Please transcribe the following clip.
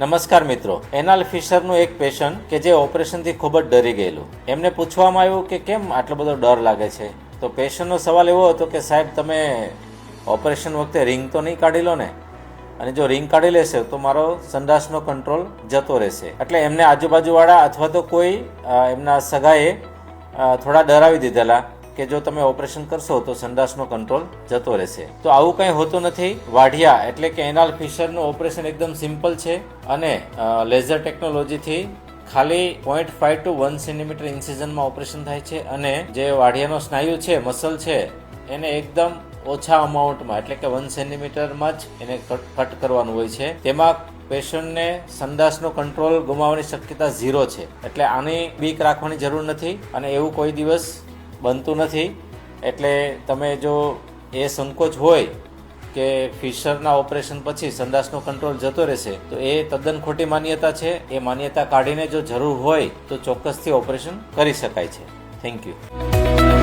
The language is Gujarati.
નમસ્કાર મિત્રો, એનાલ ફિશરનું એક પેશન્ટ કે જે ઓપરેશનથી ખૂબ જ ડરી ગયેલું. એમને પૂછવામાં આવ્યું કે કેમ આટલો બધો ડર લાગે છે, તો પેશન્ટનો સવાલ એવો હતો કે સાહેબ તમે ઓપરેશન વખતે રિંગ તો નહીં કાઢી લો ને, અને જો રિંગ કાઢી લેશે તો મારો સંડાસનો કંટ્રોલ જતો રહેશે. એટલે એમને આજુબાજુવાળા અથવા તો કોઈ એમના સગાએ થોડા ડરાવી દીધેલા કે જો તમે ઓપરેશન કરશો તો સંડાસનો કંટ્રોલ જતો રહેશે. તો આવું કંઈ હોતું નથી. વાઢિયા એટલે કે એનાલ ફિશરનું ઓપરેશન એકદમ સિમ્પલ છે અને લેઝર ટેકનોલોજીથી ખાલી 0.5 to 1 સેન્ટીમીટર ઇન્સિઝનમાં ઓપરેશન થાય છે. અને જે વાઢિયાનો સ્નાયુ છે, મસલ છે, એને એકદમ ઓછા અમાઉન્ટમાં એટલે કે 1 સેન્ટીમીટરમાં જ એને કટ કરવાનું હોય છે. તેમાં પેશન્ટને સંડાસનો કંટ્રોલ ગુમાવવાની શક્યતા 0 છે. એટલે આની બીક રાખવાની જરૂર નથી અને એવું કોઈ દિવસ બનતું નથી. એટલે તમે જો એ સંકોચ હોય કે ફિશરના ઓપરેશન પછી સંડાસનો કંટ્રોલ જતો રહેશે તો એ તદ્દન ખોટી માન્યતા છે. એ માન્યતા કાઢીને જો જરૂર હોય તો ચોક્કસથી ઓપરેશન કરી શકાય છે. Thank you.